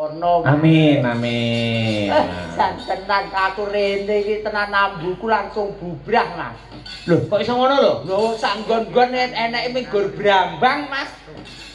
kono. Amin, amin. Tenan aku rene iki tenan ambuku langsung bubrah, Mas. Loh, kok iso ngono lho? Lho, sak nggon-nggon eneke minggur brambang, Mas.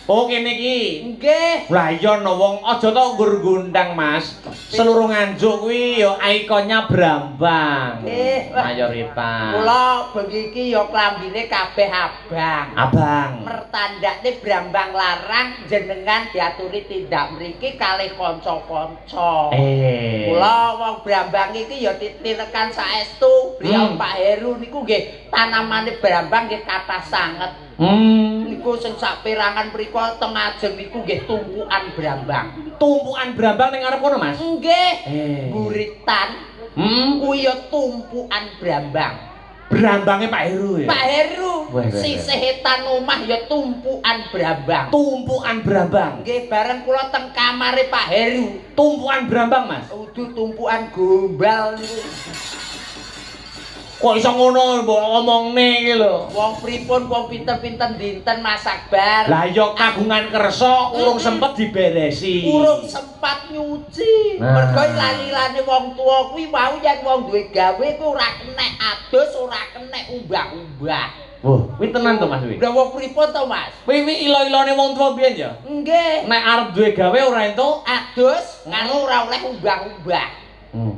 Oh, kene iki. Nggih. Lah iya no wong aja tok nggur gundang, Mas. Seluruh Nganjuk kuwi ya ikonnya Brambang. Mayoritas. Kula bengi iki ya klambine kabeh abang. Abang. Mertandakne Brambang larang jenengan diaturi tindak mriki kalih kanca-kanca. Kula wong Brambang iki ya titirekan saestu beliau Pak Heru niku nggih tanamane Brambang nggih kathah sanget. Niku sing sak perangan mriku teng ajeng niku nggih tumpukan Brambang. Tumpukan Brambang ning ngarep kono, Mas? Nggih. Buritan. Kuwi ya tumpukan Brambang. Brambangnya Pak Heru ya? Pak Heru. Sisih etan omah ya tumpukan Brambang. Tumpukan Brambang. Nggih, bareng kula teng kamare Pak Heru. Tumpukan Brambang, Mas? Udu tumpukan gombal niku. Kok iso ngono mbok ngomongne iki lho. Wong pripun wong pinter-pinter dinten Mas Akbar. Lah ya kagungan kersa urung sempet diberesi. Urung sempat nyuci. Mergo lali-lane wong tuwa kuwi wau yen wong duwe gawe kuwi ora kenek adus, ora kenek umbah-umbah. Wah, kuwi tenan to Mas kuwi. Lah wong pripun to Mas? Kuwi ilo-ilone wong tuwa biyen ya? Nggih. Nek arep duwe gawe ora entuk adus, karo ora oleh umbah-umbah.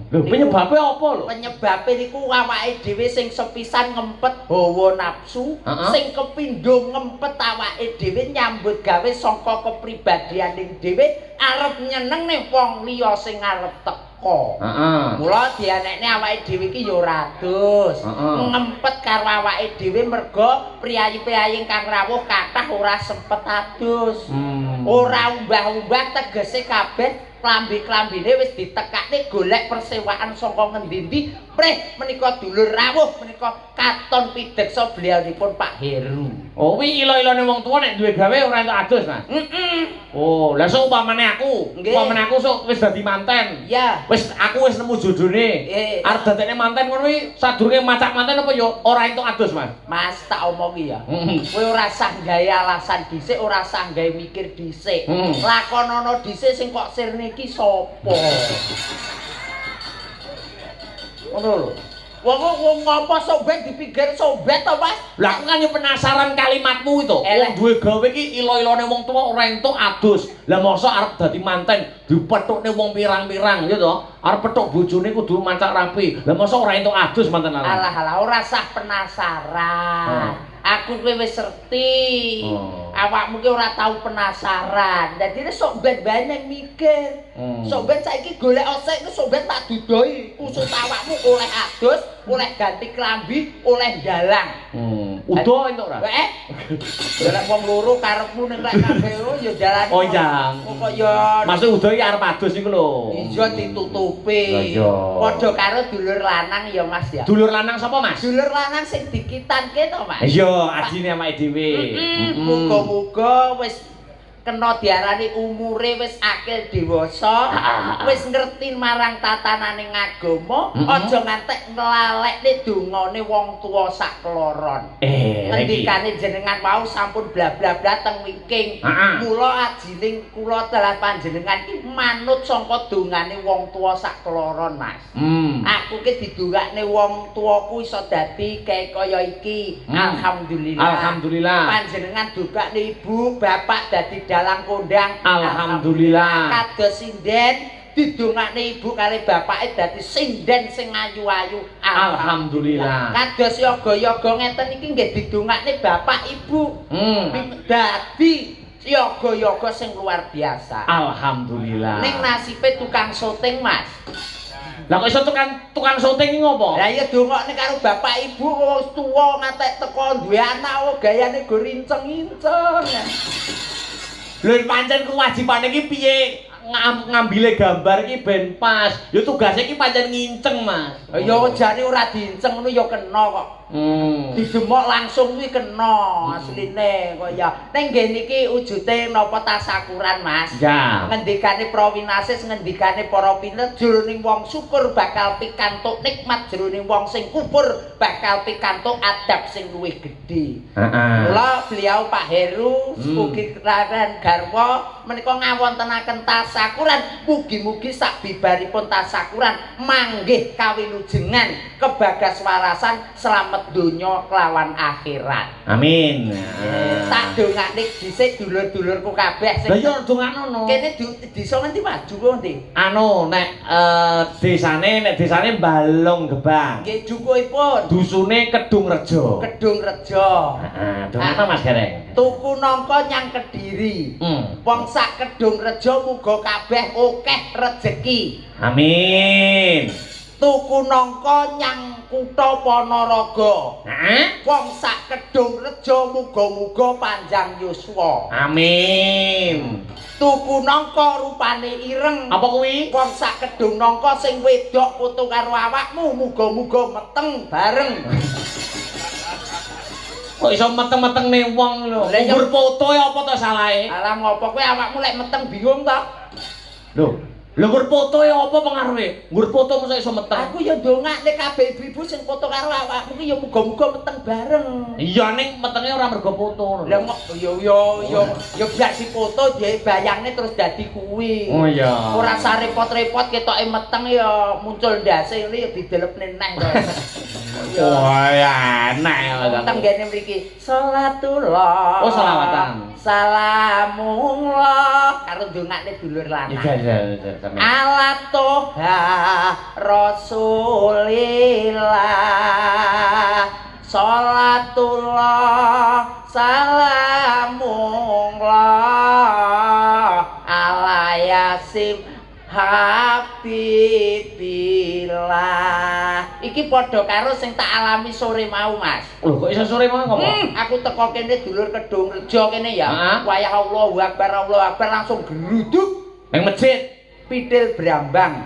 Lho, penyebabe apa lho? Penyebabe niku awake dhewe sing sepisan ngempet hawa nafsu, sing kepindho ngempet awake dhewe nyambut gawe saka kepribadianing dhewe arep nyenengne wong liya sing arep teka. Mula dianekne awake dhewe iki ya ora adus. Ngempet karo awake dhewe merga priyayi-priyayi kang rawuh kathah ora sempet adus. Ora umbah-umbah tegese kabeh klambi-klambine wis ditekakne golek persewaan saka ngendi-endi prih menika dulur rawuh menika katon pideksa beliaunipun Pak Heru. Oh kuwi ilo-ilone wong tuwa nek duwe gawe ora entuk adus Mas. Oh lha sok upamane aku sok wis dadi manten. Iya. Wis aku wis nemu jodone. Arep dadekne manten ngono kuwi sadurunge macak manten apa ya ora entuk adus Mas. Mas tak omongi ya. Kowe ora sah gawe alasan dhisik, ora sah gawe mikir dhisik. Lakonono dhisik sing kok sirne iki sapa? Ngono lho. Wong ngopo sobat dipikir sobat to, Mas? Lah aku kan yo penasaran kalimatmu itu. Wong duwe gawe iki ilo-ilone wong tuwa ora entuk adus. Lah mosok arep dadi manten dipethukne wong pirang-pirang ya to. Arep pethuk bojone kudu mancak rapi. Lah mosok ora entuk adus manten lanang. Alah ora sah penasaran. Aku kowe wis ngerti. Awakmu ki ora tau penasaran. Dadi sok ben banyak mikir. Sok ben saiki golek osek ku sok ben tak dudoi. Khusus awakmu oleh adus, oleh ganti klambi, oleh dalang. Udo entuk ora? Dalan wong loro karepmu ning rek kabeh ya dalan. Oh iya. Kok ya maksud udo iki arep adus niku lho. Iya ditutupi. Padha karo dulur lanang ya Mas ya. Dulur lanang sapa Mas? Dulur lanang sing dikitanke to Mas. Iya, adine awake dhewe. Muga-muga wis kena diarani umure wis akil dewasa, wis ngerti marang tatananing agama, aja ngantek nglalekne dongane wong tuwa sak kloron. Ngendikane jenengan wau sampun bla bla bla teng wingking. Mula ajining kula dalah panjenengan iki manut saka dongane wong tuwa sak kloron, Mas. Aku ki didongakne wong tuwaku iso dadi kaya iki. Alhamdulillah. Alhamdulillah. Panjenengan dongakne ibu, bapak dadi dalang kondang. Alhamdulillah. Kados sinden didongakne ibu kali bapake dadi sinden sing ayu-ayu. Alhamdulillah. Kados yoga-yoga ngeten iki nggih didongakne bapak ibu. Dadi yoga-yoga sing luar biasa. Alhamdulillah. Ning nasibe tukang syuting, Mas. Lah kok iso tukang syuting iki ngopo? Lah ya dongakne karo bapak ibu wis tuwa ngatek teko duwe anak gayane go rinceng-rinceng. Lho pancen kewajibane iki piye ngambile gambar iki ben pas. Ya tugase iki pancen nginceng, Mas. Ya jane ora dienceng ngono ya kena kok. Didemok langsung kuwi kena asline kok ya. Ning nggih niki wujute napa tasakuran, Mas. Ya. Ngendikane Prawinasis, ngendikane para pinter jroning wong syukur bakal pikantuk nikmat, jroning wong sing kufur bakal pikantuk adab sing luwih gedhe. gede. Mula beliau Pak Heru ugi kelaran garwa menika ngawontenaken tasakuran, mugi-mugi sabibaripun tasakuran manggih kawilujengan kebagaswarasan slamet donya kelawan akhirat. Amin. Tak dongakne dhisik dulur-dulurku kabeh sing. Lah ya dongakno. Kene desa ngendi maju kok ndi? Anu nek desane Balong Gebang. Nggih jukuipun. Dusune Kedung Rejo. Kedung Rejo. Heeh, dongakno Mas Gereng. Tuku nangka nyang Kediri. Wong sak Kedung Rejo muga kabeh akeh rejeki. Amin. Tuku nangka nyang Kutha Panaraga. Heeh. Wong sak Kedung Rejo muga-muga panjang yuswa. Amin. Tuku nangka rupane ireng. Apa kuwi? Wong sak Kedung nangka sing wedok foto karo awakmu muga-muga meteng bareng. Kok iso meteng-meteng ning wong lho. Nggur foto ya apa to salahe? Alah ngopo kowe awakmu lek meteng bingung ta? Lho, nggur foto ya apa pengaruhe? Nggur foto mosok iso meteng. Aku ya ndongakne kabeh ibu-ibu sing foto karo awakmu ki ya muga-muga meteng bareng. Iya ning metenge ora mergo foto. Lah yo biar si foto dia bayangne terus dadi kuwi. Oh iya. Ora usah repot-repot ketoke meteng ya muncul ndase ngene ya didelepne neh to. Wah, enak ya. Tenggene mriki salatullah. Oh, selawatan. Salamullah karo ndongakne dulur lanang. Iya. Ala toha Rasulillah salatullah salamullah ala yasim habibillah. Iki padha karo sing tak alami sore mau, Mas. Lho, kok iso sore mau apa? Aku teko kene dulur Kedung Rejo kene ya. Wayah Allahu Akbar langsung geruduk Ning masjid. Pidil Brambang.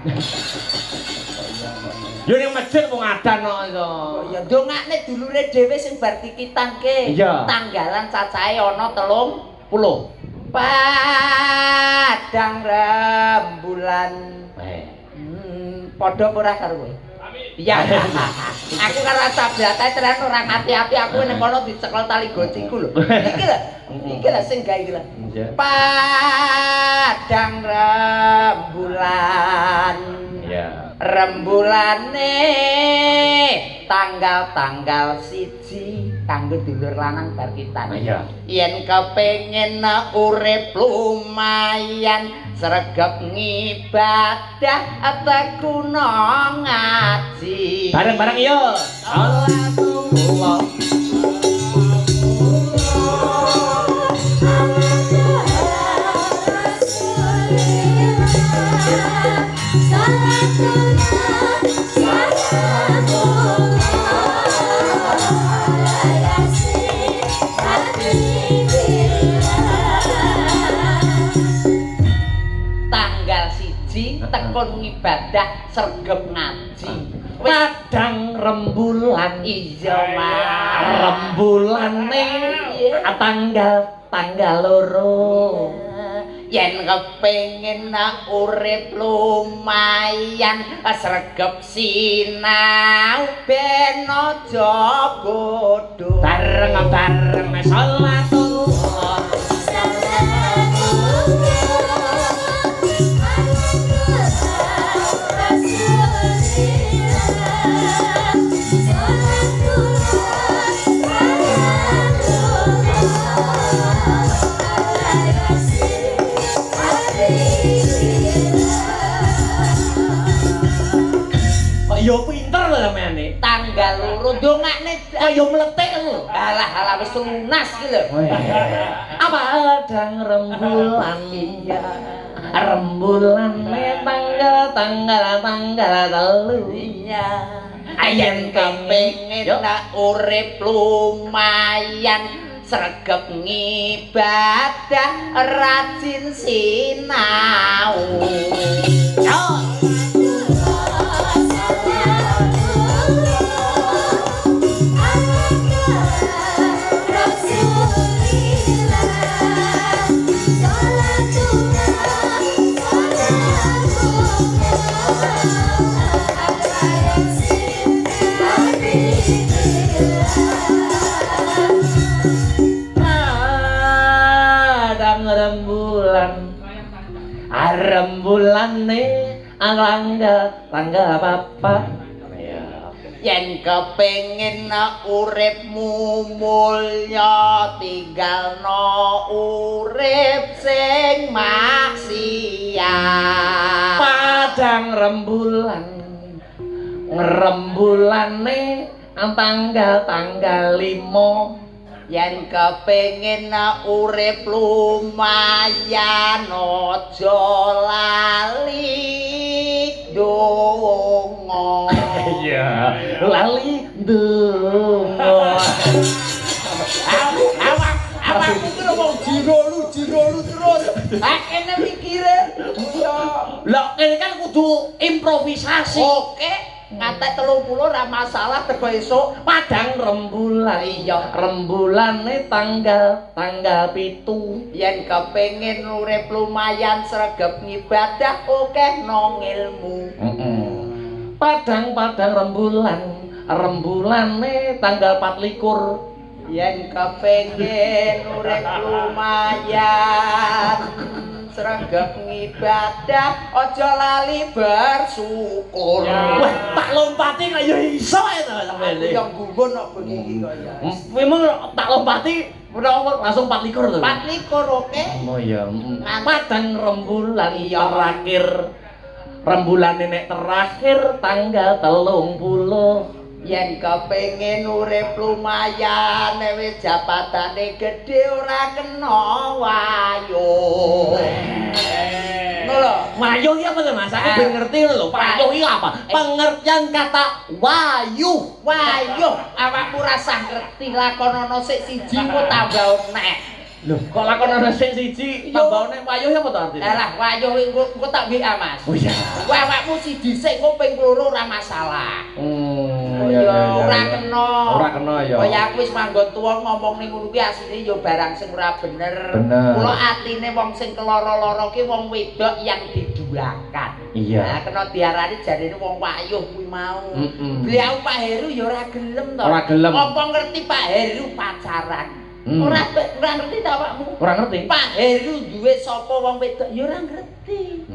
Yo ning masjid wong adan kok iso. Ya ndongakne dulure dhewe sing bar dikitanke. Iya. Tanggalan cacahe ana 30. Padang rembulan. Padha apa ora karo kowe? Iya. Aku karo sabratae tenan ora ati-ati aku ning kono dicekel tali gociku lho. Iki lho sing gawe iki lho. Padang rembulan. Iya. Rembulane tanggal-tanggal siji kanggo dulur lanang bar kitan. Iya. Yen kepengin urip lumayan sregep ngibadah teguna ngaji. Bareng-bareng yo. Salatullah. Tanggal siji tekun ngibadah sregep ngaji. Padang rembulan Iya, Mas. Rembulane tanggal loro. Yen kepengin urip lumayan sregep sinau ben aja bodho. Bareng-bareng salatullah. Yo pinter lho sampeane. Tanggal loro ndongakne Kaya mletik lho. alah wis lunas iki lho. Apa dang rembulan Iya. rembulan tanggal telu. Iya. Ayen kepengin urip lumayan sregep ngibadah rajin sinau. rembulanne tanggal papat. Yen kepengin uripmu mulya tinggalno urip sing maksiat. Padang rembulane tanggal 5. Yen kepengin urip lumayan aja lali donga. Iya, lali donga. Awak iki wong jiro-lu terus. Kene mikire. Lah kene kan kudu improvisasi. Oke. Ngatek 30 ora masalah teko esuk Padang rembulan. Iya, rembulane tanggal 7. yen kepengin urip lumayan sregep ngibadah akeh nang ilmu. Padang rembulane tanggal 24. Yen kepengin urip lumayan sregep ngibadah aja lali bersyukur. Wah, tak lompati kaya iso to sampeyan. Yang gumun kok begini kaya. Memang tak lompati langsung 24 lho. 24 oke. Oh iya. Padang rembulan terakhir. Rembulane nek terakhir tanggal 30. Yen kepengin urip lumayan wis jabatane gedhe ora kena wayuh. Ngono. Wayuh iki apa to Mas? Aku ben ngerti lho. Wayuh iki apa? Pengertian kata wayuh. Wayuh, awakmu rasa ngerti lakonono sik siji ku tambah nek. Lho, kok lakon ana sing siji tambahane wayuh apa to artine? Alah, wayuh engko tak WA Mas. Oh iya. Awakmu siji sik engko ping 2 ora masalah. Ora kena. Ora kena ya. Kaya aku wis manggon tuwa ngomong ning ngono kuwi asline ya barang sing ora bener. Kula atine wong sing keloro-loro ki wong wedok yang diduakan. Iya. Nah, kena diarani jarine wong wayuh kuwi mau. Beliau Pak Heru ya ora gelem to. Ora gelem. Apa ngerti Pak Heru pacaran? Ora ngerti ta awakmu? Ora ngerti. Pak Heru duwe sapa wong wedok ya ora ngerti.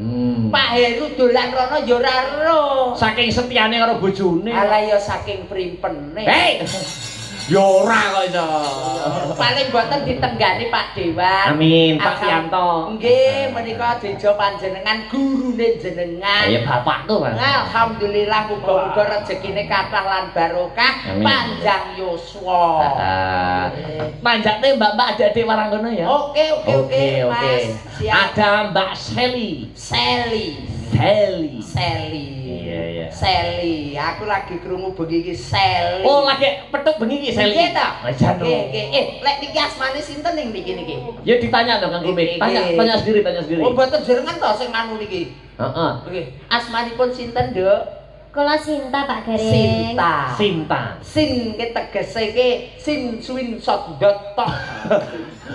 Pak Heru dolan rono ya ora ero. Saking setiane karo bojone. Alah ya saking primpene. Hei. Ya ora kok iso. Paling boten ditenggani Pak Dewan. Amin, Pak Yanto. Nggih, menika deja panjenengan gurune jenengan. Ya bapak tuh, Mas. Alhamdulillah muga-muga rezekine kathah lan barokah, panjang yuswa. Panjate Mbak-mbak adik-adik warang kono ya. Oke, Mas. Siap. Ada Mbak Sally. Iya. Sally, aku lagi krungu bengi iki Sally. Oh, lagi petuk bengi iki Sally. Nggih ta? Aja no. Lek niki asmane sinten ning niki? Ya ditanya dong Kang Kumik. Tanya sendiri. Oh, mboten jenengan to sing anu niki. Heeh. Nggih. Asmanipun sinten, Nduk? Kula Sinta Pak Gareng. Sinta. Sin ki tegese ki sin suwin sot dot tok.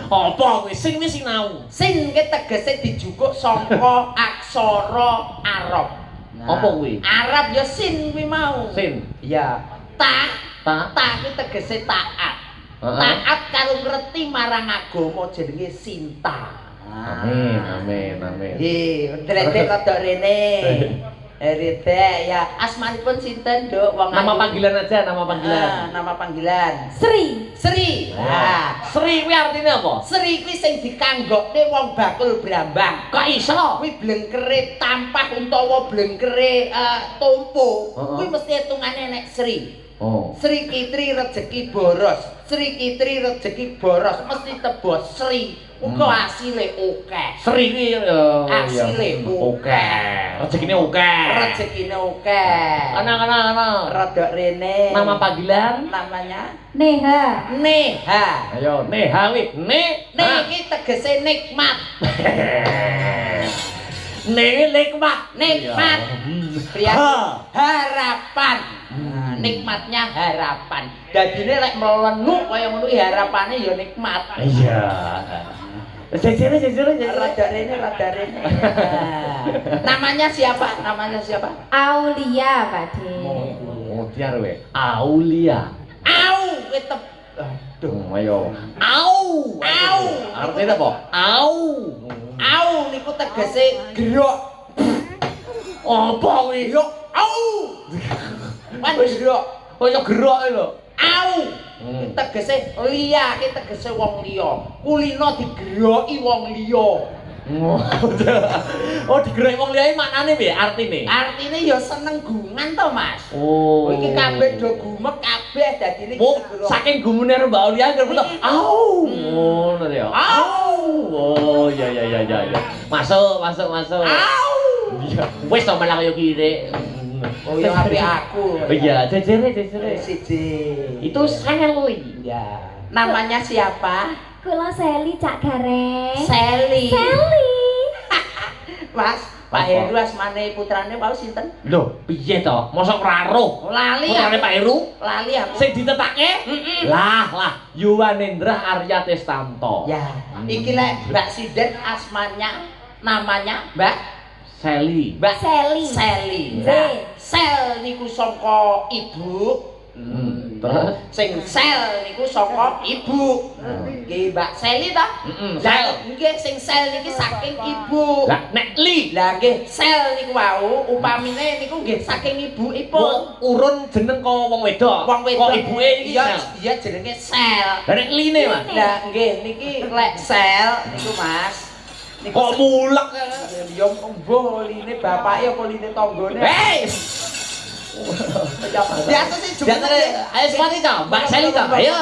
Apa kuwi sing wis sinau? Sin ki tegese dijukuk saka aksara Arab. Apa kuwi? Arab ya sin kuwi mau. Sin. Iya. Ta ki tegese taat. Taat karo ngerti marang agama jenenge Sinta. Amin. Nggih, drete rada rene. Rete ya. Asmanipun sinten, Nduk? Wong Nama panggilan aja, nama panggilan. Nama panggilan. Sri. Nah, Sri kuwi artine apa? Sri kuwi sing dikanggokne wong bakul brambang. Kok iso? Kuwi blengkere tampah utawa blengkere tompo. Kuwi mesti hitungane nek Sri. Oh. Sri Kitri rezeki boros. Sri Kitri rezeki boros mesti tebos Sri. Uga asile akeh. Sri kuwi asile akeh. Rezekine akeh. Rezekine akeh. Ana. Rada rene. Nama panggilan namanya Neha. Ayo, Neha kuwi. Ne iki tegese nikmat. Nikmat. Harapan. Nikmatnya harapan. Dadine lek mleну kaya ngono iki harapane ya nikmat. Iya. Jejere. Rada rene. Namanya siapa? Aulia Pak De. Mutiar we. Aulia. Au ketep. Aduh, ayo. Au. Artinya apa? Au. Au niku tegese gerok. Apa kuwi? Yo au. Panjro. Kaya gerak lho. Au. Tegese liya, ki tegese wong liya. Kulino digeroki wong liya. Oh, digerak wong liya maknane piye artine? Artine ya seneng gungan to, Mas. Oh. Iki kabeh do gumek kabeh dadine Saking gumune karo Mbak Aulia ngerti to. Au. Ngono ya. Au. Oh, ya. Masuk. Au. Iya. Wis to malah kaya kire. Oh ya HP aku. Oh iya, jejere. Siji. Itu Sally. Ya. Namanya siapa? Kula Seli Cak Gareng. Sally. Seli. Mas, Pak Heru asmane putrane wau sinten? Lho, piye to? Mosok ora roh. Lali Putrane aku. Pak Heru Lali aku. sing ditetake? Lah, Yuwanendra Arya Testanto. Ya, iki lek Mbak Sidet namanya Mbak Sally. Mbak Sally. Sally. Nggih. Nah, Sel niku saka ibu. Terus Sing sel niku saka ibu. Nggih, Mbak Sally ta? Sel. Nggih, sing sel niki saking ibu. lah nek li Lah nggih, sel niku wau upamine niku nggih saking ibuipun. urun jeneng kok wong wedok. Wong wedok Kok ibuke iki iya Sel. iya jenenge sel. Lah nek line, Mas. Lah nggih niki lek sel niku Mas. Niku Kok mulek. ya mbuh line bapake apa line tanggane. Hei, Biasa sih di antara ayo sepati to, Mbak Sally to. Ayo.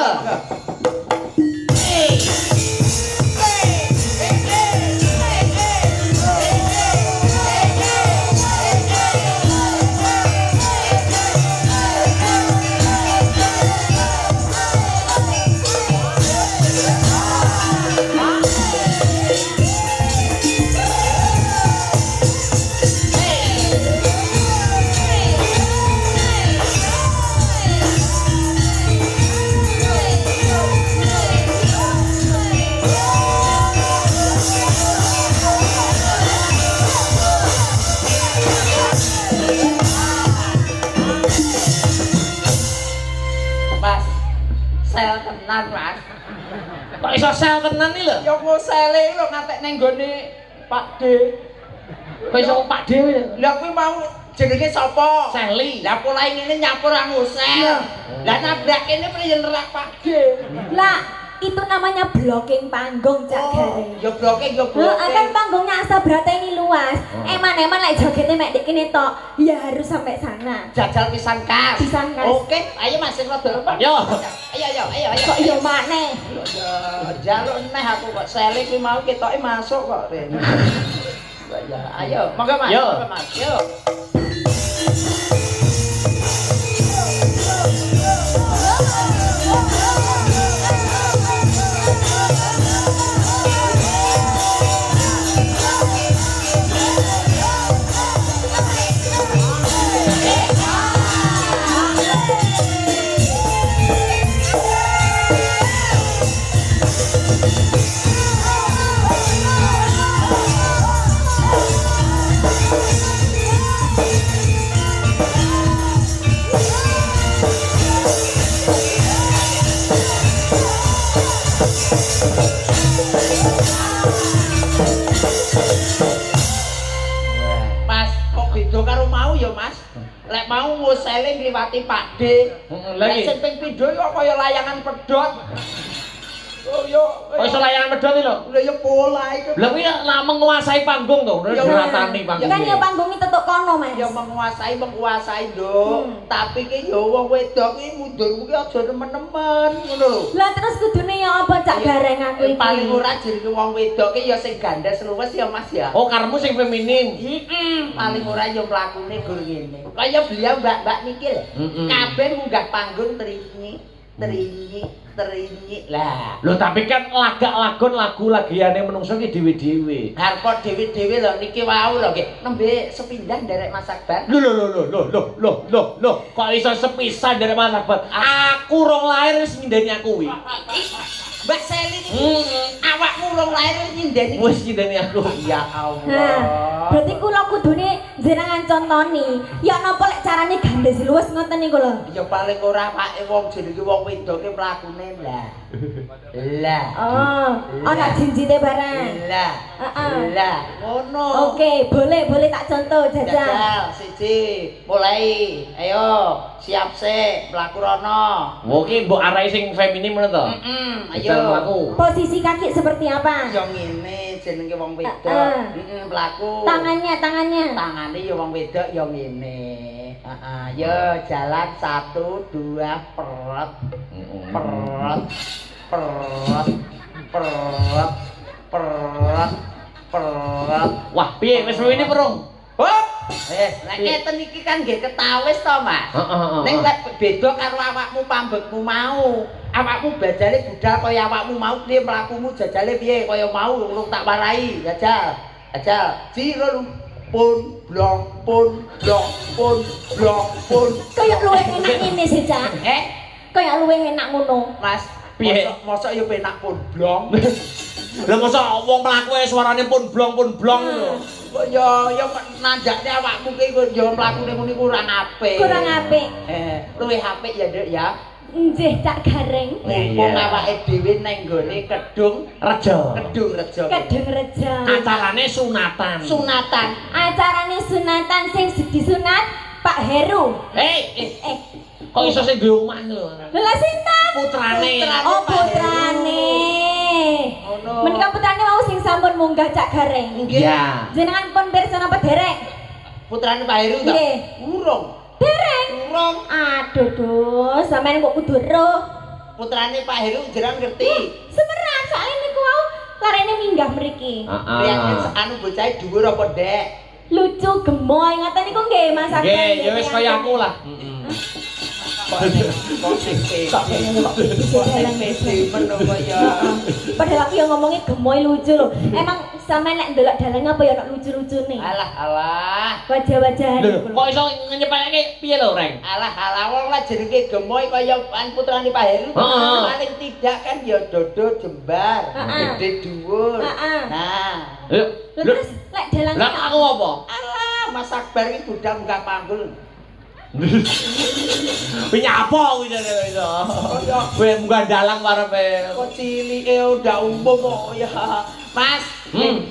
Mas. Sel tenan, Mas. Kok iso sel tenan iki lho? Ya kok sele lho ngantek ning gone Pak D. Kok iso Pak Dewe. Lah kuwi mau jenenge sapa? Sally. Lah polahe ngene nyampur anu sel. Lah nabrak kene priyen nerak Pak D. Lah, itu namanya blocking panggung Cak Gareng. Ya blocking ya Kan blocking. panggungnya asa berata ini luas. Eman-eman lek jogetnya mek dek kene tok, ya harus sampai sana. Jajal pisan kas. Pisan kas. Oke, ayo Mas sing rada lempeng. Yo. Ayo. Kok iya maneh? Jaluk neh aku kok sele kuwi mau ketoke masuk kok rene. Ya, ayo, monggo Mas. Yo. Monggo Mas. Yo. Mas, kok beda karo mau ya, Mas? Lek mau ngusele ngliwati Pak D. Lagi. Lek sing ping pindho kok kaya layangan pedhot. Oh yo. Kok iso layangan medhot iki lho? Lah ya pola iku. Lah kuwi lah menguasai panggung to, Ya, ratani panggung. Kan ya panggungnya tetuk kono, Mas. Ya menguasai lho. Tapi ki ya wong wedok ki mundur kuwi aja nemen-nemen ngono lho. Lah terus kudune ya apa Cak Gareng aku iki? Paling ora jenenge wong wedok ki ya sing gandes luwes ya Mas ya. Oh, karemu sing feminim. Paling ora ya mlakune gur ngene. Kaya beliau mbak-mbak niki lho. Kabeh munggah panggung trinyi lah. Lho tapi kan lagak-lagon lagu lagiane menungso ki dhewe-dhewe. Harpa dhewe-dhewe lho niki wau lho nggih. Nembe sepindah nderek Mas Akbar. Loh, kok iso sepisan dari Mas Akbar? Aku rong lahir wis nyindeni aku kuwi. Mbak Seli niki awakmu urung lahir nyindeni. Wis nyindeni aku. Ya Allah. Nah, berarti kula kudune jenengan contoni, ya napa lek carane gandes luwes ngoten niku lho. Ya paling ora awake wong jenenge wong wedoke mlakune lah. Lah. Oh, ana jinjite barang. Lah. Heeh. Lah, ngono. Oke, boleh tak contoh jajal. Jajal siji, mulai. Ayo, siap sik, mlaku rono. Oke, mbok arahi sing feminim ngono to. Ayo. Mlaku. Posisi kaki seperti apa? Ya ngene jenenge wong wedok. Heeh. Mlaku. Tangannya. Tangane ya wong wedok ya ngene. Heeh, ya jalan 1 2 perot. Perot. Perot. Perot. Perot. Perot. Wah, piye wis ini perung? Hop. Lah keten iki kan nggih ketawis to, Mas. Heeh. Ning lek beda karo awakmu pambekmu mau. Awakmu bajale budal kaya awakmu mau piye mlakumu jajale piye kaya mau urung tak warai, jajal. Jajal. Jiro pun blong pun blong pun blong pun. Kayak luwih enak ngene sih, Cak. Kayak luwih enak ngono. Mas, piye? Mosok ya penak pun blong. Lah masa wong mlaku suarane pun blong lho. Kok ya nanjakne awakmu ki ya mlakune ngono iku ora apik. Kurang apik. Luwih apik ya, Nduk ya. Nggih, Cak Gareng. Wong awake dhewe nang gone Kedung Rejo. Kedung Rejo. Kedeng Rejo. Acarane sunatan. Sunatan. Acarane sunatan sing disunat Pak Heru. Kok iso sing duwe omah lho. Lha sinten? Putrane. Oh, putrane. Ngono. Menika putrane mau sing sampun munggah Cak Gareng. Nggih. Ya. Jenengan pun pirsa napa derek? Putrane Pak Heru ta? Nggih. Urung. Derek. Urung. Aduh, sampean kok kudu roh. Putrane Pak Heru jenengan ngerti. Semeran soalnya niku wau larene minggah mriki. Priyangen anu bocahe dhuwur apa, Dek? Lucu gemoy ngoten niku nggih Mas Akbar. Nggih, ya wis kaya aku lah. Kok sing pede menapa ya. Padahal aku yang ngomongnya gemoy lucu loh. Emang sampean nek ndelok dalang apa ya nek lucu-lucune? Alah. Wajah-wajahan. Lho, kok iso nyepelke piye lho, Reng? Alah wong lah jenenge gemoy kaya putrane Pak Heru. Paling tidak kan ya dodo jembar, gede dhuwur. Nah, Lho, Terus lek dalang lah aku apa? alah Mas Akbar iki budal munggah panggul. Kuwi nyapa kuwi jane iso. Kowe munggah dalang karepe. Kok cilike udah umum kok ya. Mas,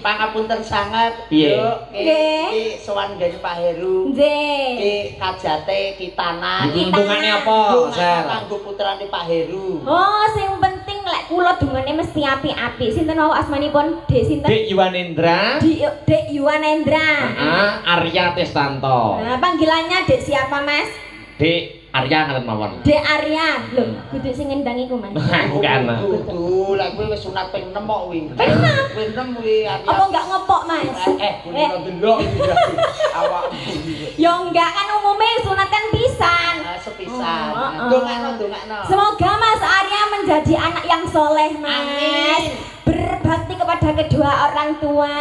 pangapunten sanget. Piye? Iki sowan ngene Pak Heru. Nggih. Iki kajate kitana. Dungane apa, Ser? Kanggo putrane Pak Heru. Oh, sing penting lek kula dungane mesti apik-apik. Sinten wau asmanipun? Dek sinten? Dik Yuwanendra. Dek Yuwanendra. Heeh, Arya Testanto. Nah, panggilannya Dek siapa, Mas? Dik Arya ngaten mawon. Dek Arya. Lho, kudu sing ngendang iku, Mas. Bukan. Kudu, lek kowe wis sunat ping 6 kok kuwi. Ping 6 kuwi Apa enggak ngepok, Mas? kuwi delok iki awakmu. Ya enggak kan umumnya sunat kan pisan. Sepisan. Oh, Dongakno. Semoga Mas Arya menjadi anak yang soleh, Mas. Amin. Berbakti kepada kedua orang tua.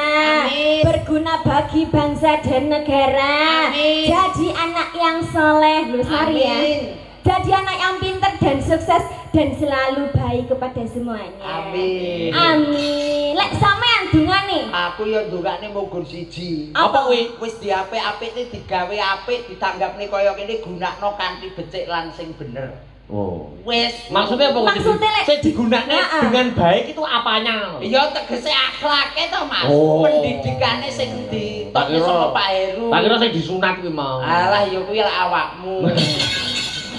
Amin. Berguna bagi bangsa dan negara. Amin. Jadi anak yang soleh, Lu Arya. Amin. Jadi anak yang pintar dan sukses dan selalu baik kepada semuanya. Amin. Amin. Lek sampean dungane. Aku ya ndongakne mogun siji. Apa kuwi? Wis diapik-apikne digawe apik, ditanggapne kaya kene gunakno kanthi becik lan sing bener. Oh. Wis. Maksudnya apa? Maksudnya, Lek? Saya digunakan dengan baik itu apanya? Ya tegese akhlake to, Mas. Oh. Pendidikane sing ditokne sama Pak Heru. Tak kira saya disunat kuwi mau. Alah ya kuwi lek awakmu.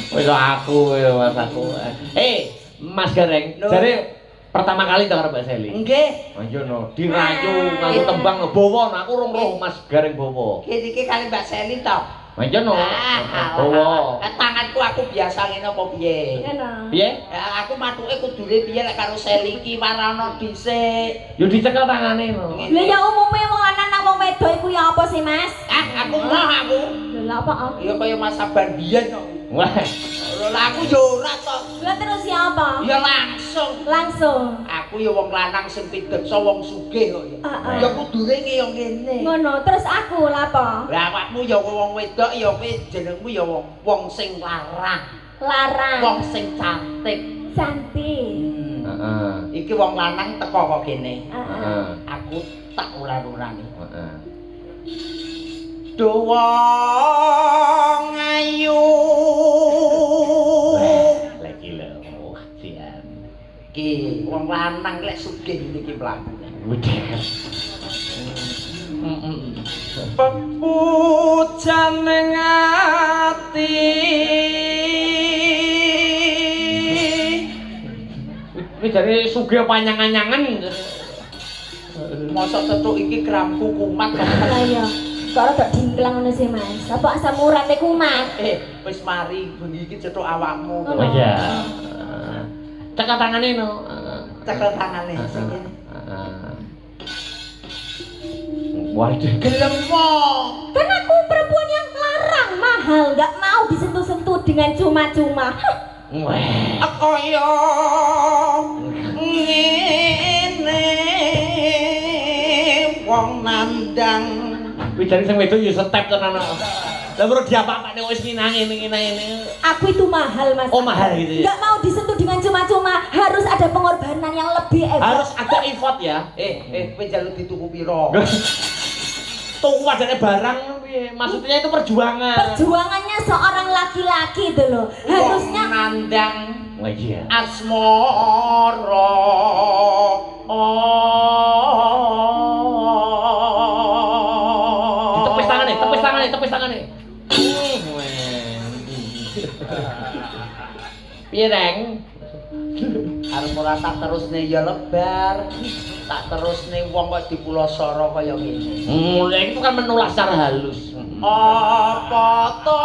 Wis aku ya Mas aku. Mas Gareng, No. jare pertama kali tak karo Mbak Seli. Nggih. Ayo no, dirayu nganggo tembang bawa aku rong roh Mas Gareng bawa. Iki kali Mbak Seli to. Ayo no. Bawa. Tanganku aku biasa ngene apa piye? Ngono. Piye? Aku matuke kudune piye lek karo Seli iki warana dhisik. Yo dicekel tangane no. Lha ya umumnya wong lanang nang wong wedok iku ya apa sih, Mas? Aku roh aku. Lha apa? Ya kaya Mas Sabar biyen kok. Wah. Lah aku yo ora to. Lha terus ya apa? Ya langsung. Langsung. Aku ya wong lanang sing pideksa wong sugih kok ya. Ya kudune ki ya ngene. Ngono, terus aku lha apa? Lah awakmu ya wong wedok ya kowe jenengmu ya wong sing larang. Larang. Wong sing cantik. Cantik. Heeh. Iki wong lanang teko kok kene. Heeh. Aku tak ular-urani. Heeh. Dawa ngayu. Lagi lho, Dian. Ki wong lanang lek sugih niki mlakune. Pepujan ning ati. Wis jare sugih panyangan-anyangan. Mosok tetuk iki gramku kumat kok. Lah iya. Kok ora tak dimplang ngono sih, Mas. Apa asam urate kumat? Wis mari bengi iki cetuk awakmu. Oh, iya. Cekel tangane no. Cekel tangane sing kene. Waduh. Gelem Kan aku perempuan yang larang mahal, nggak mau disentuh-sentuh dengan cuma-cuma. Weh. Kaya ngene wong nandang. Wis jare sing wedok ya step tenan. Lah bro diapa-apane wis nginang ngene. Aku itu mahal, Mas. Oh, mahal gitu ya? Nggak mau disentuh dengan cuma-cuma, harus ada pengorbanan yang lebih Harus ada effort ya. Kowe njaluk dituku piro? Tuku padane barang piye? Maksudnya itu perjuangan. Perjuangannya seorang laki-laki itu loh. Harusnya nandang Wah iya. asmara. Tepis tangane. Piye, Reng? Arep ora tak terusne ya lebar. Tak terusne wong kok dipulosoro kaya ngene. Lah itu kan menulas secara halus. Apa to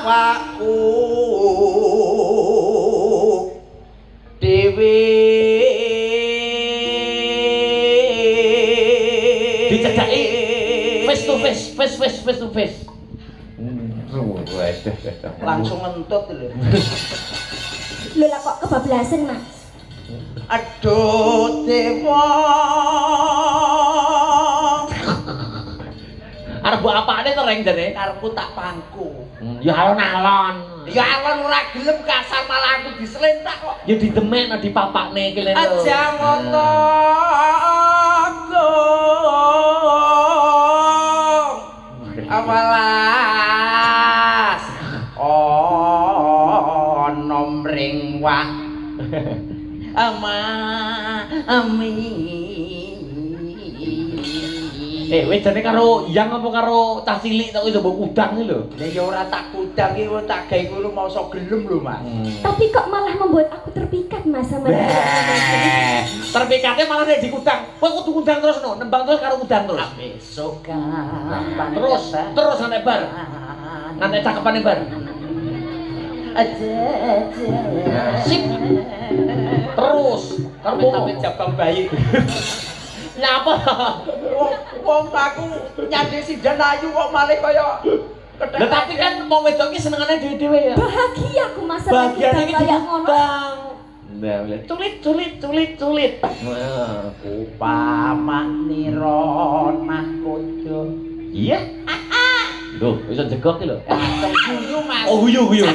awakku dhewe dicedaki face to face. Langsung ngentut lho. lho lah kok kebablasan, Mas. Aduh dewa. Arep mbok apane to Reng jane? Karepku tak pangku. Ya alon-alon. Ya alon ora gelem kasar malah aku dislentak kok. Ya didemekno dipapakne iki lho. Aja ngono. Awalas. Nomring wah. Ami. Wis jane karo Yang apa karo cah cilik tok iso mbok udang iki lho. Lah ya ora tak kudang iki tak gawe ngono masa gelem lho, Mas. Tapi kok malah membuat aku terpikat, Mas, sama dia. Terpikatnya malah nek dikudang. Kowe kudu kudang terus no, nembang terus karo kudang terus. Besok kapan Terus sampai bar. Nanti cakepane bar. Sip. Terus karo tapi jabang bayi. Nyapa? Wong aku nyande sidan ayu kok malih kaya Lah tapi kan wong wedok iki senengane dhewe-dhewe ya. Bahagia aku Mas sama Bagian iki kayak ngono. dikudang. Nah, tulit. Upamane ronah kodo. Iya. Loh, iso jegok iki lho. Guyu Mas. Oh, guyu ya.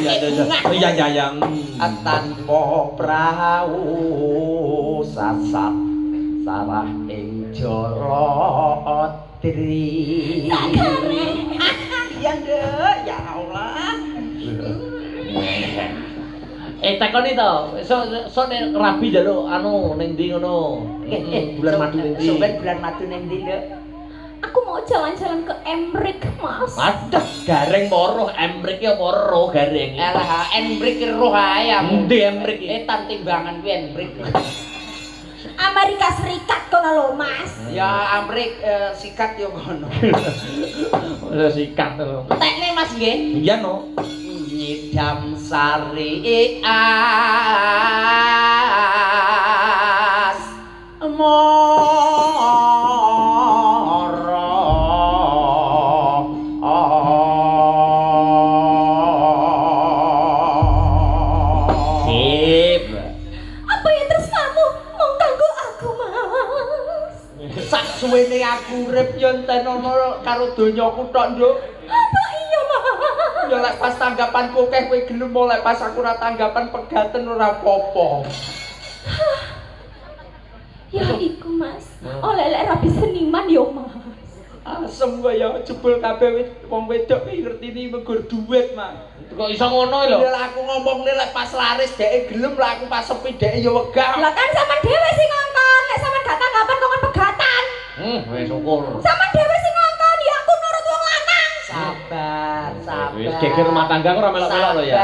Iya. Tanpa prau sasat sarah ing jara tri. Ya ndek, ya Allah. Takoni to, so nek rabi njaluk anu ning ndi ngono. Bulan madu ning ndi? Sobat bulan madu ning ndi, Nduk? Aku mau jalan-jalan ke Emrik, Mas. Aduh, gareng moro, Emrik ya moro gareng. Alah, Emrik roh ae aku. Endi Emrik iki? Tan timbangan kuwi Emrik. Amerika Serikat kono lho, Mas. Ya Amrik sikat yo kono. Ora sikat lho. Tekne Mas nggih. Iya no. Nyidam sari as Sip. Apa yang tresnamu mau ganggu aku, Mas? sak suwene aku urip yo entenono karo donyaku tok, Nduk. Apa iya, Mas? Ya lek pas tanggapanku akeh kowe gelem lek pas aku ora tanggapan pegaten ora apa-apa. Ya iku, Mas. Oleh lek rapi seniman yo, Mas. Asem kaya jebul kabeh wong wedok iki ngertini mergo duit, Mas. Kok iso ngono lho? Lah aku ngomongne lek pas laris dhek gelem lah aku pas sepi dhek ya wegah. Lah kan sampean dhewe sing ngongkon, lek sampean gak tanggapan kok pegatan. Wis syukur. Sampean dhewe sing ngongkon, ya aku nurut wong lanang. Sabar, sabar. Wis geger rumah tangga kok ora melok-melok lho ya.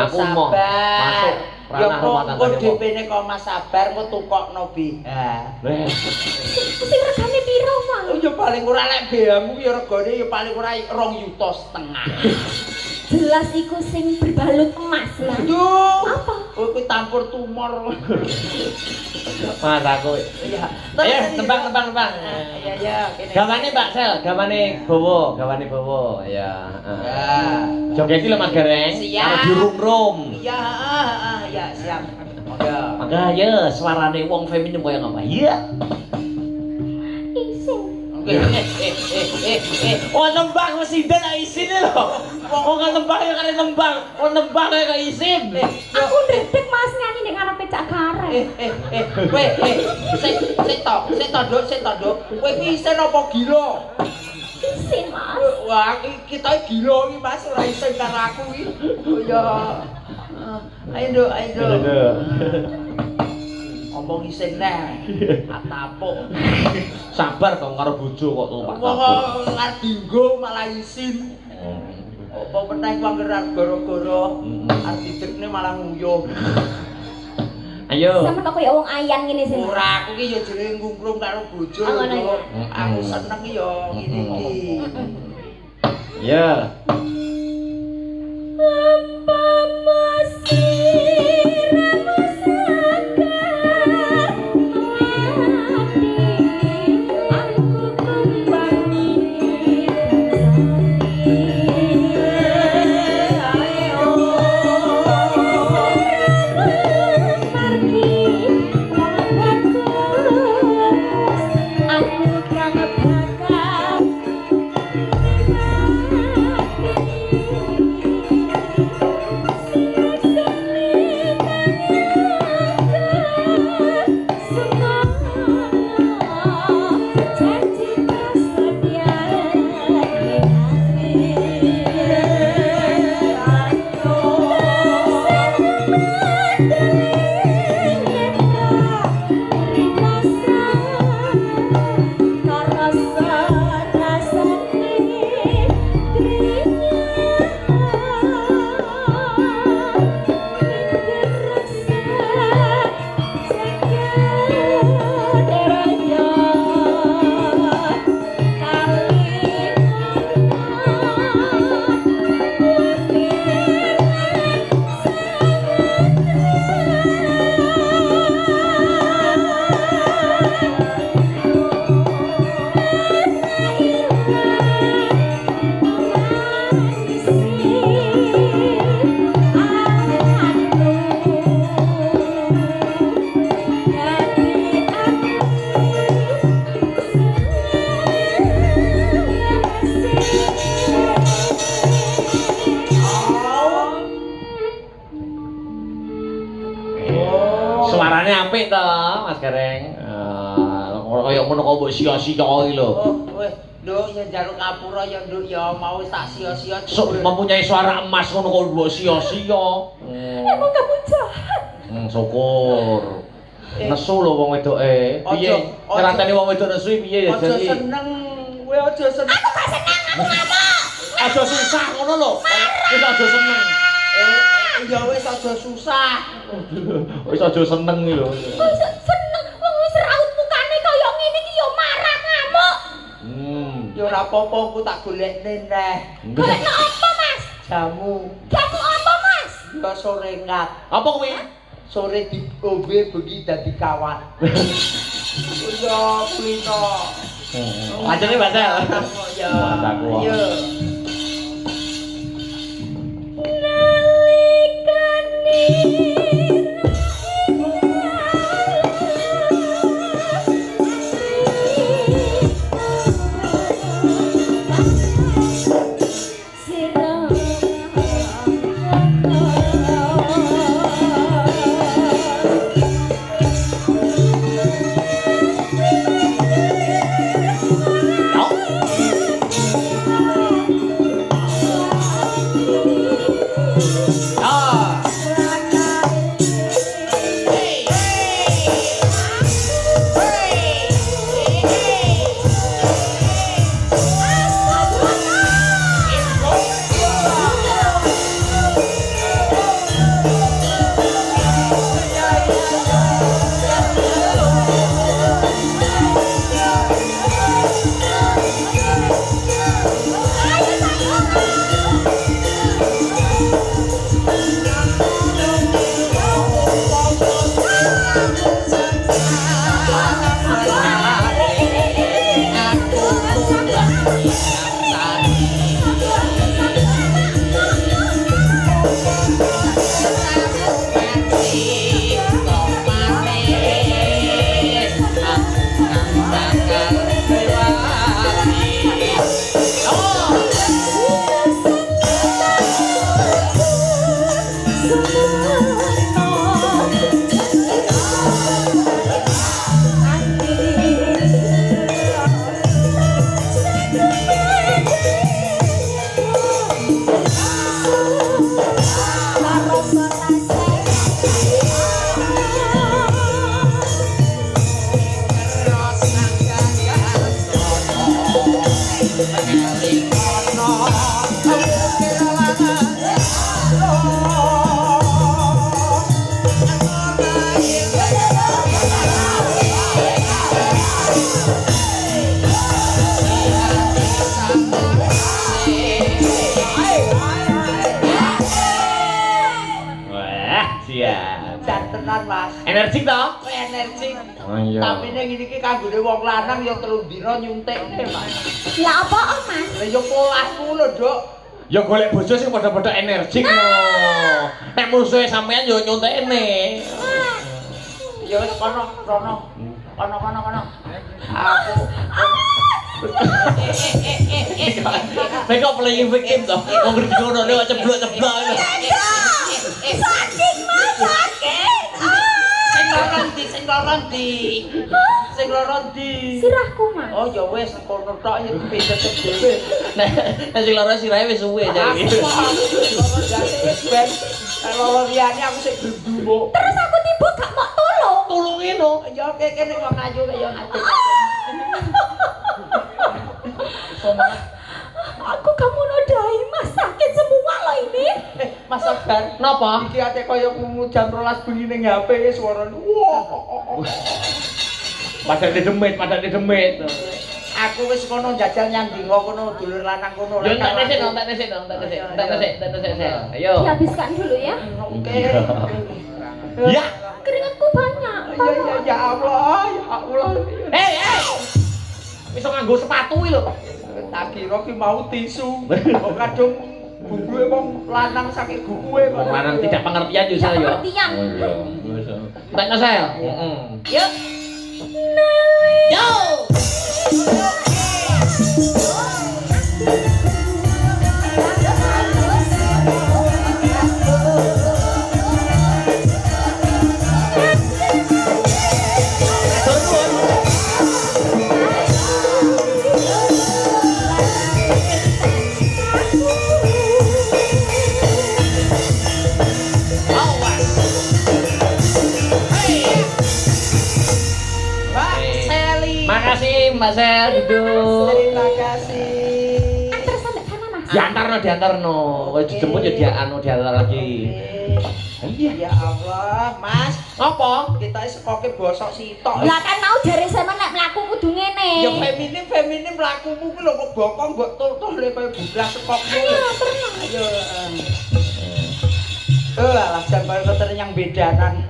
Aku mau masuk ranah rumah tangga. Ya kok DP-ne kok Mas sabar kok tukokno BH. Sing regane piro, Mas? Oh ya paling ora lek BH-mu ya regane ya paling ora 2,5 juta. Jelas iku sing berbalut emas lah. Aduh. Apa? Oh kuwi tampur tumor. Mas aku. Iya. Ayo tembang. Iya ya, kene. Gawane Mbak Sel, gawane bowo. Ya, Ya. Joget iki lho Mas Gareng. Siap. Karo dirum-rum. Iya, ya siap. Monggo. Maka ya suarane wong feminim koyo ngapa? Iya. Isin. Oh nembang mesti ndak isin lho. Wong nembang ya kare nembang. Oh nembang kaya isin. Aku ndredeg Mas nyanyi ning ngarepe Cak Gareng. Kowe sik tok, Duk. Kowe iki isin apa gila? Isin, Mas. Wah, kita gila iki Mas, ora isin karo aku iki. Oh ya. Ayo, Duk. Ngomong isin neh. Atapuk. Sabar kok karo bojo kok numpak Wong tapuk. lar dinggo malah isin. Apa meneh panggeran gara-gara artidekne malah nguyuh. Ayo. Sampe kok koyo wong ayan ngene sih. Ora aku ki ya jenenge ngungkrung karo bojo. Oh, ngono ya. Aku seneng ya ngene iki. Ya. Apa masih Suarane apik to, Mas Gareng. Kaya ngono kok mbok sia-sia iki lho. Oh, weh, Nduk ya njaluk ngapura ya Nduk ya mau wis tak sia-sia. Mempunyai suara emas ngono kok mbok sia-sia. Emang kamu jahat? Syukur. Nesu lho wong wedoke. Piye? Ngranteni wong wedok nesu piye ya Aja jadi? seneng, kowe aja seneng. Aku gak seneng, aku ngamuk. Aja susah ngono lho. Wis aja seneng. Ya wis aja susah. Wis aja seneng iki lho. Kok iso seneng? Wong wis raut mukane kaya ngene iki ya marah ngamuk. Ya ora apa-apa aku tak golekne neh. Golekno apa, Mas? Jamu. Jamu apa, Mas? Ya sore ngat. Apa kuwi? Sore diombe bengi dadi kawan. Ya kuwi to. Ajene Basel. Ya. Mataku. Ayo. Tenan Mas. Energik toh? Energi. Oh iya. Tapi ning iki kanggone wong lanang ya 3 dina nyuntikne, Mas. Lah apaan, Mas? Lah ya polasmu lho, Dok. Ya golek bojo sing padha-padha energik lho. Nek musuhe sampean yo nyuntekne. Ya wis kono. Kono. Aku Nek kok playing victim toh. Wong ngerti ngono nek ceblok-ceblok. Sakit, Mas, sakit. Sing loron di. Sirahku, Mas. Oh ya wis kono tok ya pijet dhewe. Nek sing lara sirahe wis suwe jane. Wis ben loro liyane aku sik glendumuk. Terus aku tiba gak mau tolong. Tulungi no. Ya kene kok ngayu kaya ngati. Aku kamu nodai, Mas, sakit semua loh ini. Mas sabar. Napa? Iki ate kaya ngumu jam 12 bengi ning HP suarane. Wah. Padane demit. Aku wis kono njajal nyandinga kono dulur lanang kono. Yo tak nesek. Ayo. Dihabiskan dulu ya. Oke. Ya. Keringatku banyak. Ya Allah. Hei. Iso nganggo sepatu iki lho. Tak kira ki mau tisu. Kok kadung bukuke wong lanang saking bukuke kok. Lanang tidak pengertian yo saya. Pengertian. Tanya saya. Yuk. Yo. Mbak Sel, duduk. Terima kasih. Antar sampai sana, Mas. Diantarno. Wis dijemput ya diantar lagi. Iya ya Allah, Mas. Apa? Kita sekoke bosok sitok. Lah kan mau jare sama nek mlaku kudu ngene. Ya feminim lakumu ku lho kok bokong mbok tul-tule kaya bubras sekokmu. Ayo. Alah jambar yang bedanan.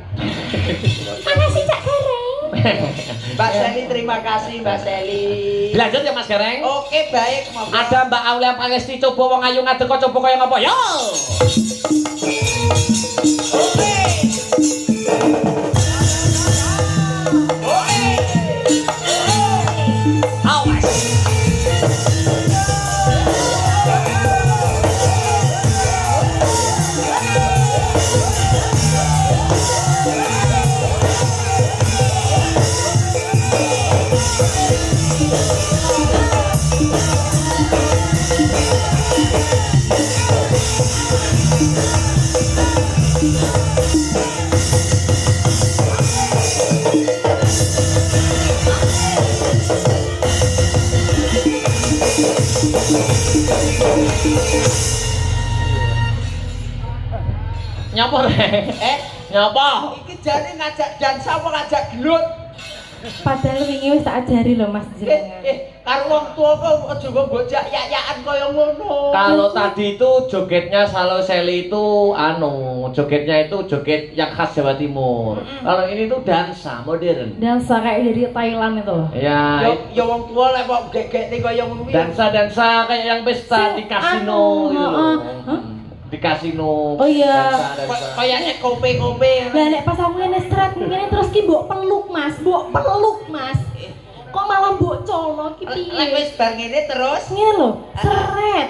Makasih Cak Gareng. Mbak Seli, terima kasih Mbak Seli. Lanjut ya Mas Gareng. Oke, baik. Ada Mbak Aulia Pangesti coba wong ayu ngadeg kok coba kaya ngapa? Yo. Oke. Awas. Nyapa rek? Nyapa? Iki jane ngajak dansa apa ngajak gelut? Padahal wingi wis tak ajari lho Mas jenengan. Karo wong tua kok aja kok gojak yak-yakan kaya ngono. Kalau tadi itu jogetnya Salo Seli itu jogetnya itu joget yang khas Jawa Timur. Kalau ini tuh dansa modern. Dansa kayak dari Thailand itu. Ya, Ya wong tua lek kok gegekne kaya ngono kuwi. dansa kayak yang pesta di kasino gitu loh. Di kasino. Oh iya. Dansa. Kayaknya kope-kope. Lah nek pas aku ngene stret ngene terus ki mbok peluk Mas, Kok malah mbok colno ki piye? Lek wis bar ngene terus Ngene lho, seret.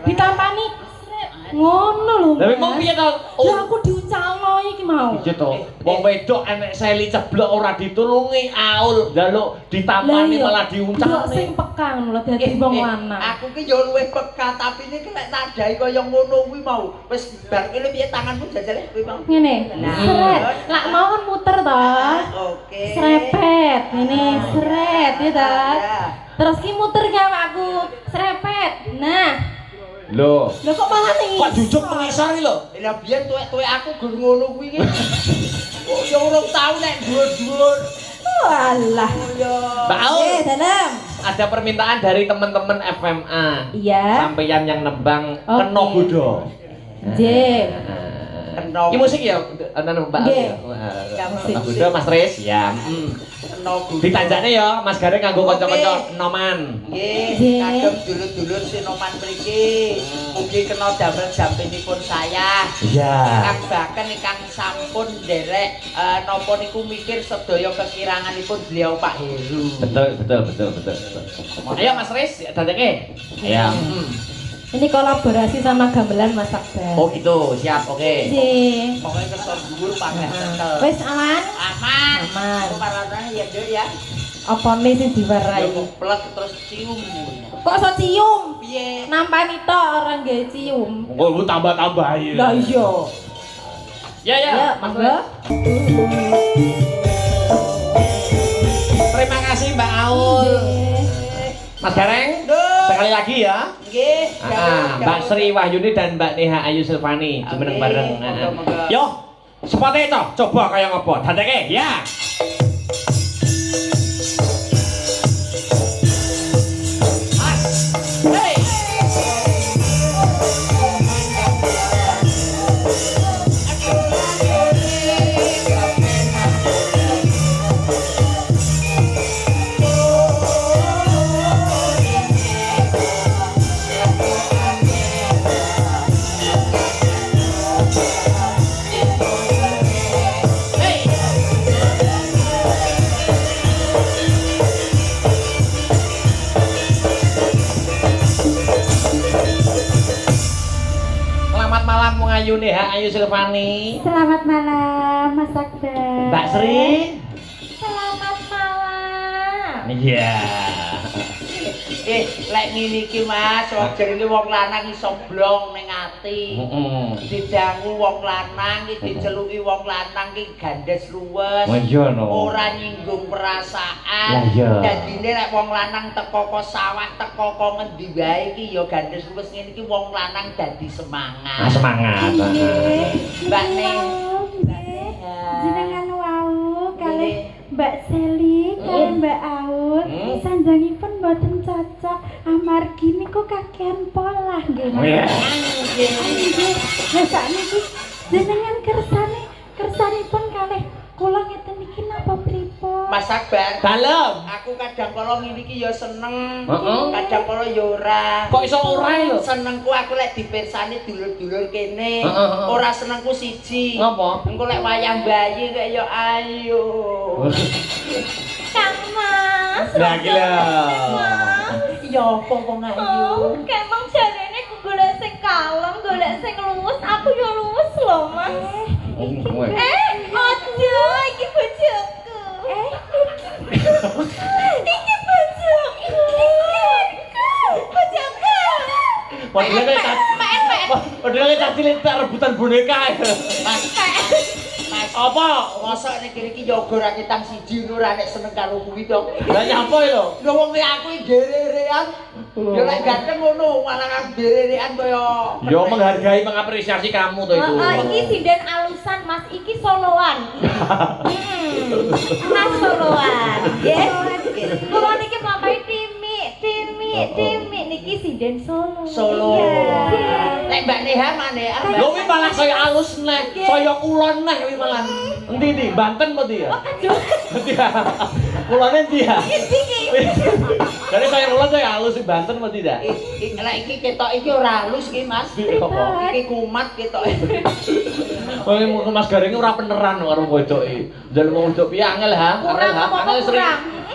Ditampani seret. Ngono lho. Lah memang piye to? Lah aku diuncalno iki mau. Piye to? Wong wedok enek Seli ceblok ora ditulungi aul, njaluk ditampani malah diuncalne. Sing peka ngono lho dadi wong lanang. Aku ki yo luwih peka tapi niki lek nadai kaya ngono kuwi mau. Wis bar kene piye tanganmu jajale kuwi mau. Ngene. Seret. Lak mau kan muter to. Oke. Srepet. Ngene seret ya ta. Terus ki muter ki awakku. Srepet. Nah. Loh Kok malah ning kok jujuk mengisor iki lho? Lah biyen tuwek-tuwek aku gur ngono kuwi ki. Kok yo ora tau nek dhuwur-dhuwur. Walah. Mbak Aul, dalam. ada permintaan dari teman-teman FMA. Iya. Sampeyan yang nembang Oke. Kena Budo. Nggih. Kena. Ini musik ya, Mbak Aul Nggih. ya. Kena Budo, Mas Riz ya. Kena guru. Ditanjakne ya, Mas Gareng nganggo Oke. kanca-kanca noman. Nggih, kagem dulur-dulur sinoman mriki. Mugi kena damel jampinipun saya. Iya. Kang Baken ingkang sampun nderek napa niku mikir sedaya kekiranganipun beliau Pak Heru. Betul. Ayo Mas Riz, tanjakne. Ayo. Ini kolaborasi sama gamelan Mas Akbar. Oh gitu, siap, oke. Nggih. Pokoke kesor dhuwur pangkat cekel. Wis aman? Aman. Aman. Parane ya Dek ya. Apa nih sing diwarai? Yo plek terus cium. Kok iso cium? Piye? Nampani tok orang nggih cium. Oh, lu tambah-tambah ya. Lah iya. Ya, Mas monggo. Terima kasih Mbak Aul. Mas Gareng, sekali lagi ya. Nggih. Mbak Sri Wahyuni dan Mbak Neha Ayu Silvani jumeneng Oke, bareng. monggo-monggo. Yo, sepate to, coba kaya ngopo? Dandeke, ya. Hey. Selamat malam Ayu Neha Ayu Silvani. Selamat malam Mas Akbar. Mbak Sri. Selamat malam. Iya. Lek ngene iki Mas, jarine wong lanang iso blong ning ati. Didangu wong lanang iki diceluki wong lanang iki gandes luwes. Oh iya no. Ora nyinggung perasaan. Lah iya. Dadine lek wong lanang teko kok sawah, teko kok ngendi wae iki ya gandes luwes ngene iki wong lanang dadi semangat. Ah, semangat. Mbak Neng. Jenengan wau kalih Mbak Seli kalih Mbak Aul sanjangipun boten cocok amargi niku kakean pola nggih. Iya. Nggih. Lah sakniki jenengan kersanipun kalih kula ngeten iki napa pripun? Mas Akbar. Dalem. Aku kadang kala ngene iki ya seneng, Heeh. kadang kala ya ora. Kok iso ora lho? Senengku aku lek dipirsani dulur-dulur kene. Heeh. Ora senengku siji. Ngapa? Engko lek wayang bayi kaya ya ayo. Kang Mas. Lah gila. Ya apa wong ayu? Kemang jarene ku golek sing kalem, golek sing luwes, aku yo luwes lho, Mas. Ojo, iki bojoku. Iki bojoku. Bojoku. Padahal tadi tak rebutan boneka. Mas. Apa? Mosok nek kene iki ya uga ra ketang siji ngono ra nek seneng karo kuwi to. Lah nyapa lho? Lho wong aku iki gererean Ya lek ganteng ngono, malah kang derekan kaya. Yo menghargai mengapresiasi kamu to itu. Iki sinden alusan Mas, iki soloan. Mas soloan. Nggih. Kula niki mamae timik niki sinden solo. Solo. Iya. Lek Mbak Neha mane arep. Lho kuwi malah saya alus neh, saya kulon neh kuwi malah. Endi ndi? Banten apa ndi ya? Aduh. Endi ya? Kulone ndi ya? Iki. Jadi saya kulon saya halus di Banten apa tidak? Lek iki ketok iki ora halus iki Mas. Iki kumat ketoke. Kowe mau Mas Garing ora peneran karo wedoke. Njaluk wong wedok piye angel ha? Angel sering.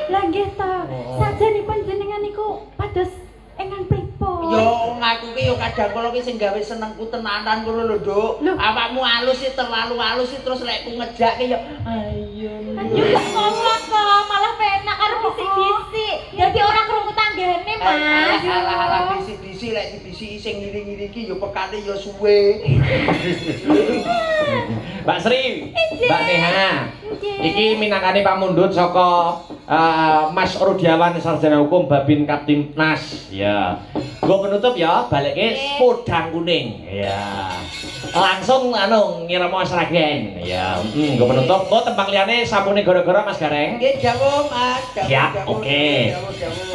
Lah nggih ta. Sajenipun jenengan niku pados engan pripun? Yo ngaku ki yo kadang kala ki sing gawe senengku tenanan ngono lho, Nduk. Awakmu halus sih terlalu halus sih terus lek ku ngejake yo ayo. Ayo gak ngomong kok, malah penak karo bisik-bisik. Dadi ora krungu tanggane, Mas. Alah bisi-bisi lek dibisiki sing ngiri-ngiri iki yo pekane yo suwe. Mbak Sri, Mbak Neha. Iki minangkane Pak Mundut saka Mas Rudiawan Sarjana Hukum Babin Kaptimnas. Ya. Gua penutup ya, balikke podang kuning. Ya. Langsung ngirama Sragen. Ya. Gua penutup. Kok tembang liyane sampune gara-gara Mas Gareng? Nggih, jawab Mas. Ya, oke.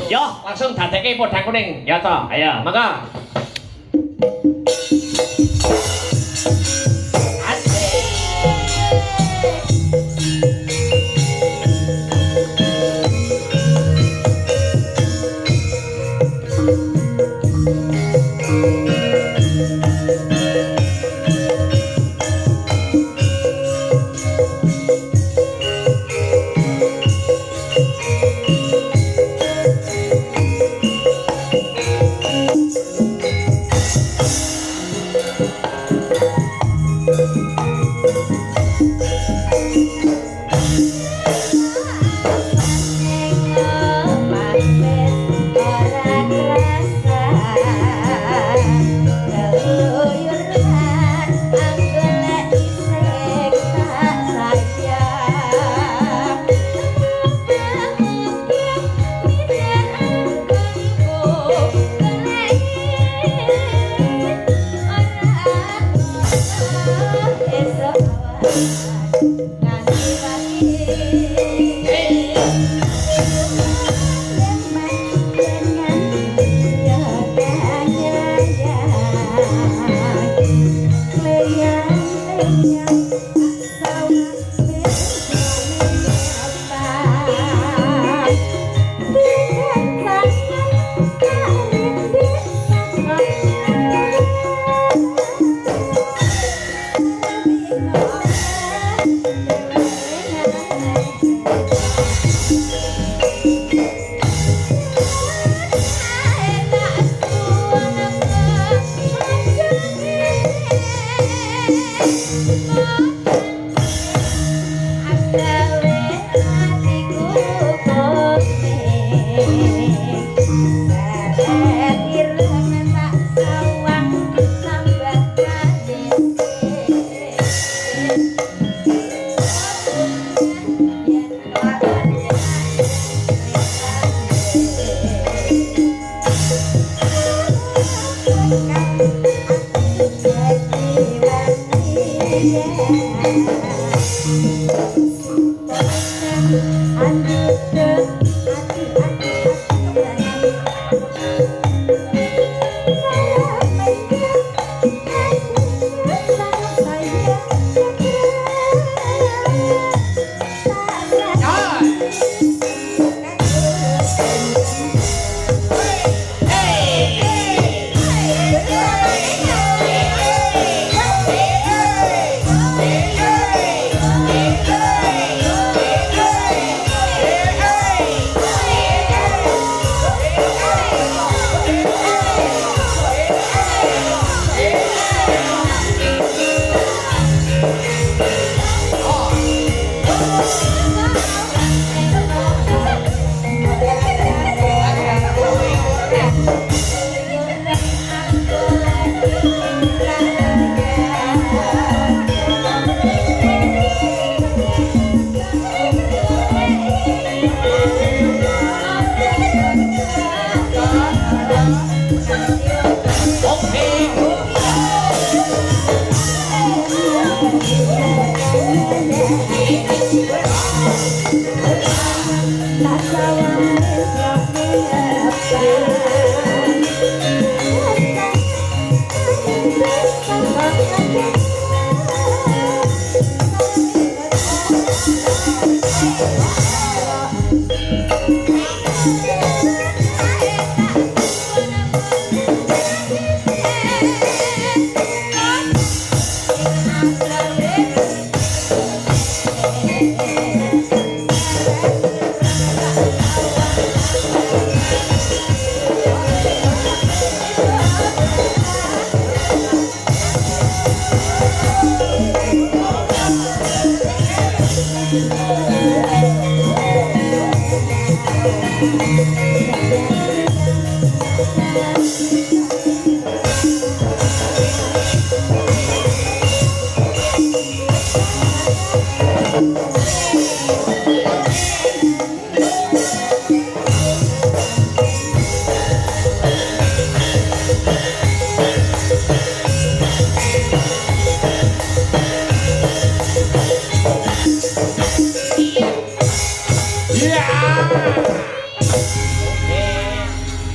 Yo, langsung dadekke podang kuning. Ya toh. Ayo, mangga.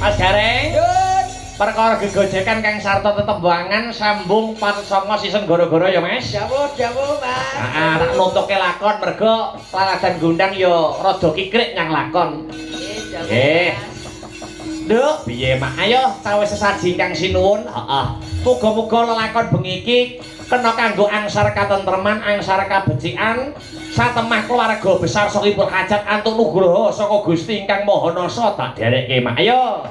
Mas Gareng, perkara gegojekan Kang Sarta tetembangan sambung Parsongo sisen gara-gara ya Mas. Jawuh Mas. Heeh, tak nuntuke lakon mergo laladan gondang ya rada kikrik nyang lakon. Nggih. Nduk, piye Mak? Ayo tawes sesaji Kang sinuwun. Heeh. Muga-muga lelakon bengi iki kena kanggo angsar katentreman, angsar kabecikan, satemah keluarga besar sakipun hajat antuk nugraha saka Gusti ingkang Maha Nasa tak derekke Mak. Ayo.